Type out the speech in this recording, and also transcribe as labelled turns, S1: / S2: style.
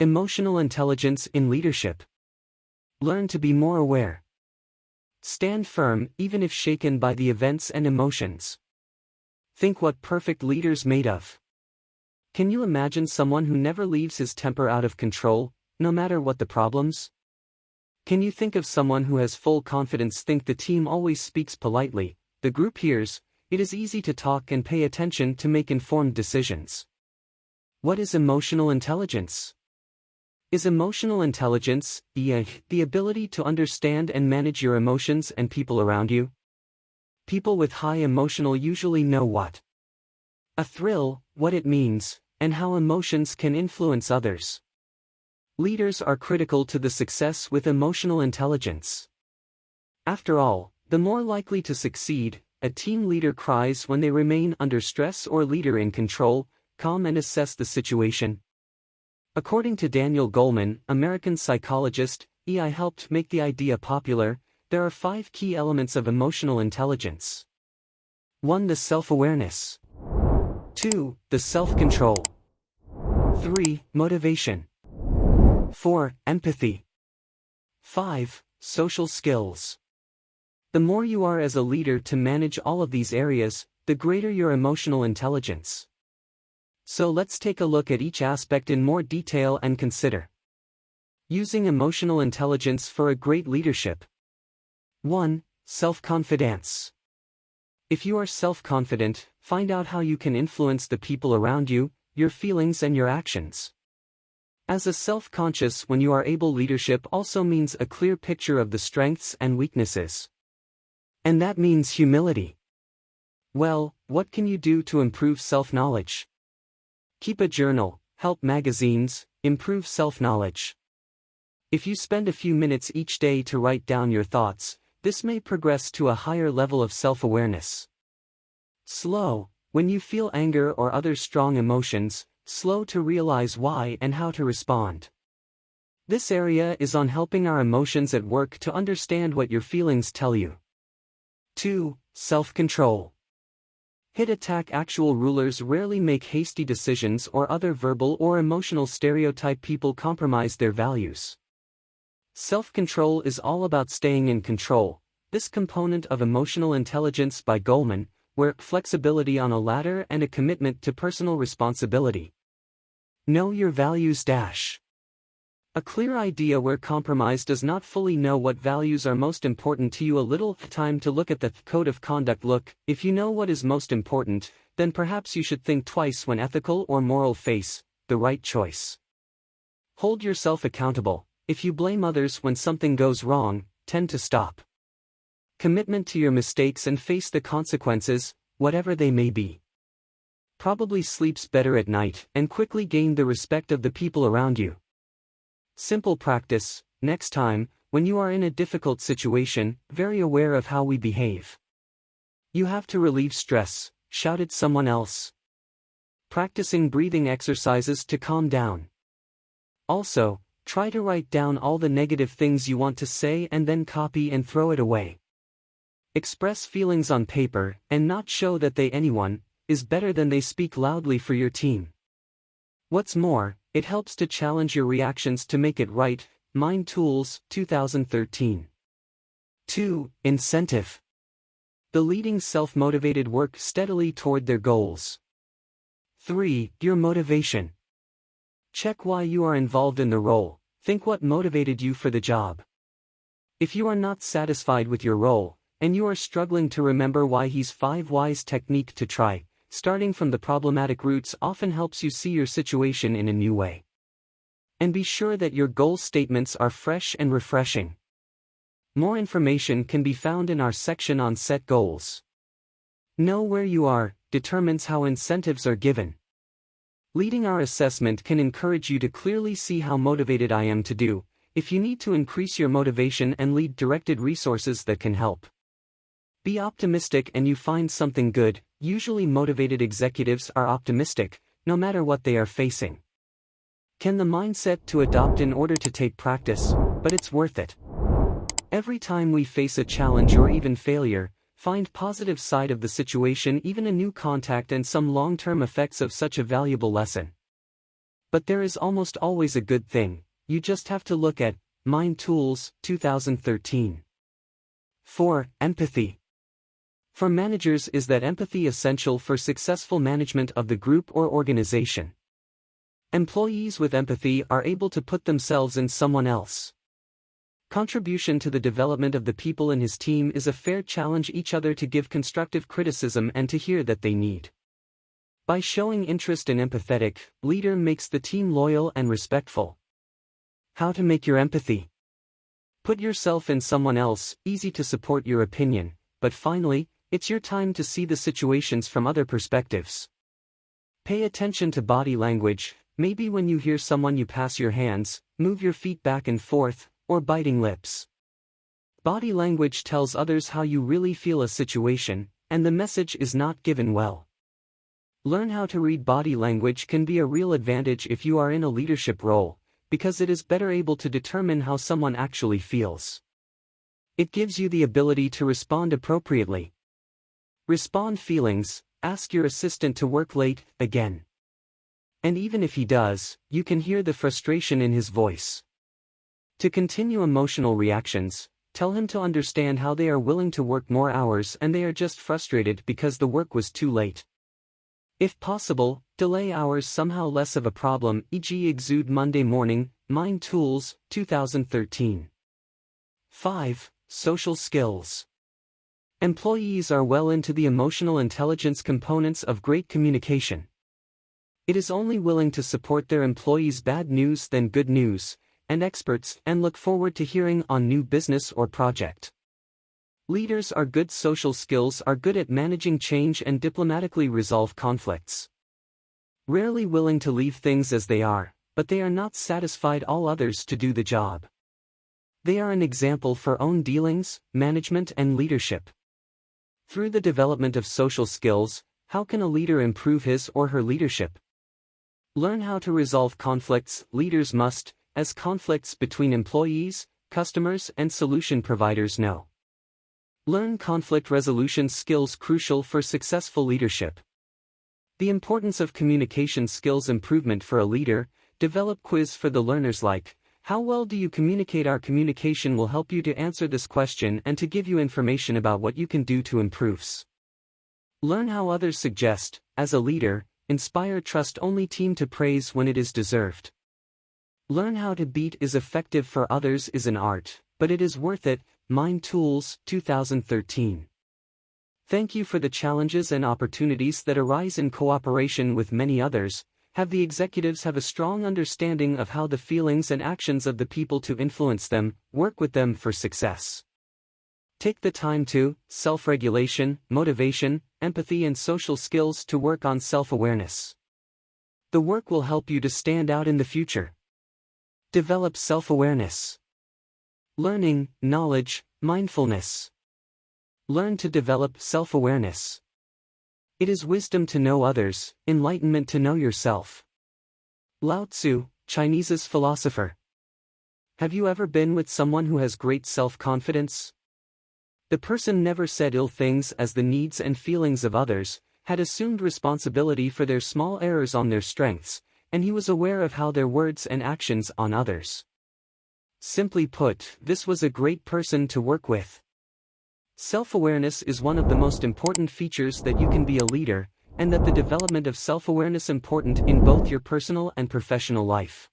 S1: Emotional intelligence in leadership. Learn to be more aware. Stand firm even if shaken by the events and emotions. Think what perfect leaders made of. Can you imagine someone who never leaves his temper out of control, no matter what the problems? Can you think of someone who has full confidence? Think the team always speaks politely, the group hears, it is easy to talk and pay attention to make informed decisions. What is emotional intelligence? Is emotional intelligence the ability to understand and manage your emotions and people around you? People with high emotional usually know what a thrill, what it means, and how emotions can influence others. Leaders are critical to the success with emotional intelligence. After all, the more likely to succeed, a team leader cries when they remain under stress or leader in control, calm and assess the situation. According to Daniel Goleman, American psychologist, EI helped make the idea popular, there are 5 key elements of emotional intelligence. 1. The self-awareness. 2. The self-control. 3. Motivation. 4. Empathy. 5. Social skills. The more you are as a leader to manage all of these areas, the greater your emotional intelligence. So let's take a look at each aspect in more detail and consider. Using emotional intelligence for a great leadership. 1. Self-confidence. If you are self-confident, find out how you can influence the people around you, your feelings and your actions. As a self-conscious when you are able, leadership also means a clear picture of the strengths and weaknesses. And that means humility. Well, what can you do to improve self-knowledge? Keep a journal, help magazines, improve self-knowledge. If you spend a few minutes each day to write down your thoughts, this may progress to a higher level of self-awareness. Slow, when you feel anger or other strong emotions, slow to realize why and how to respond. This area is on helping our emotions at work to understand what your feelings tell you. 2. Self-control. Hit attack. Actual rulers rarely make hasty decisions or other verbal or emotional stereotype. People compromise their values. Self-control is all about staying in control, this component of emotional intelligence by Goleman, where flexibility on a ladder and a commitment to personal responsibility. Know your values. A clear idea where compromise does not fully know what values are most important to you. A little time to look at the code of conduct. Look, if you know what is most important, then perhaps you should think twice when ethical or moral face the right choice. Hold yourself accountable. If you blame others when something goes wrong, tend to stop. Commitment to your mistakes and face the consequences, whatever they may be. Probably sleeps better at night and quickly gain the respect of the people around you. Simple practice. Next time, when you are in a difficult situation, very aware of how we behave. You have to relieve stress, shout at someone else. Practicing breathing exercises to calm down. Also, try to write down all the negative things you want to say and then copy and throw it away. Express feelings on paper and not show that anyone is better than they. Speak loudly for your team. What's more, it helps to challenge your reactions to make it right. Mind Tools, 2013. 2. Incentive. The leading self-motivated work steadily toward their goals. 3. Your motivation. Check why you are involved in the role. Think what motivated you for the job. If you are not satisfied with your role, and you are struggling to remember why, he's 5 whys technique to try. Starting from the problematic roots often helps you see your situation in a new way. And be sure that your goal statements are fresh and refreshing. More information can be found in our section on set goals. Know where you are determines how incentives are given. Leading our assessment can encourage you to clearly see how motivated I am to do. If you need to increase your motivation and lead directed resources that can help. Be optimistic and you find something good. Usually motivated executives are optimistic, no matter what they are facing. Can the mindset to adopt in order to take practice, but it's worth it. Every time we face a challenge or even failure, find positive side of the situation, even a new contact and some long-term effects of such a valuable lesson. But there is almost always a good thing, you just have to look at Mind Tools, 2013. 4. Empathy. For managers, is that empathy essential for successful management of the group or organization? Employees with empathy are able to put themselves in someone else. Contribution to the development of the people in his team is a fair challenge each other to give constructive criticism and to hear that they need. By showing interest and empathetic, leader makes the team loyal and respectful. How to make your empathy? Put yourself in someone else, easy to support your opinion, but finally, it's your time to see the situations from other perspectives. Pay attention to body language, maybe when you hear someone you pass your hands, move your feet back and forth, or biting lips. Body language tells others how you really feel a situation, and the message is not given well. Learn how to read body language can be a real advantage if you are in a leadership role, because it is better able to determine how someone actually feels. It gives you the ability to respond appropriately. Respond feelings, ask your assistant to work late, again. And even if he does, you can hear the frustration in his voice. To continue emotional reactions, tell him to understand how they are willing to work more hours and they are just frustrated because the work was too late. If possible, delay hours somehow less of a problem, e.g. exude Monday morning, Mind Tools, 2013. 5. Social skills. Employees are well into the emotional intelligence components of great communication. It is only willing to support their employees' bad news than good news, and experts and look forward to hearing on new business or project. Leaders are good social skills are good at managing change and diplomatically resolve conflicts. Rarely willing to leave things as they are, but they are not satisfied all others to do the job. They are an example for own dealings, management and leadership. Through the development of social skills, how can a leader improve his or her leadership? Learn how to resolve conflicts. Leaders must, as conflicts between employees, customers and solution providers know. Learn conflict resolution skills crucial for successful leadership. The importance of communication skills improvement for a leader. Develop quiz for the learners like, how well do you communicate? Our communication will help you to answer this question and to give you information about what you can do to improve. Learn how others suggest, as a leader, inspire trust only team to praise when it is deserved. Learn how to beat is effective for others is an art, but it is worth it. Mind Tools, 2013. Thank you for the challenges and opportunities that arise in cooperation with many others. Have the executives have a strong understanding of how the feelings and actions of the people to influence them, work with them for success. Take the time to, self-regulation, motivation, empathy and social skills to work on self-awareness. The work will help you to stand out in the future. Develop self-awareness. Learning, knowledge, mindfulness. Learn to develop self-awareness. It is wisdom to know others, enlightenment to know yourself. Lao Tzu, Chinese's philosopher. Have you ever been with someone who has great self-confidence? The person never said ill things as the needs and feelings of others, had assumed responsibility for their small errors on their strengths, and he was aware of how their words and actions on others. Simply put, this was a great person to work with. Self-awareness is one of the most important features that you can be a leader, and that the development of self-awareness important in both your personal and professional life.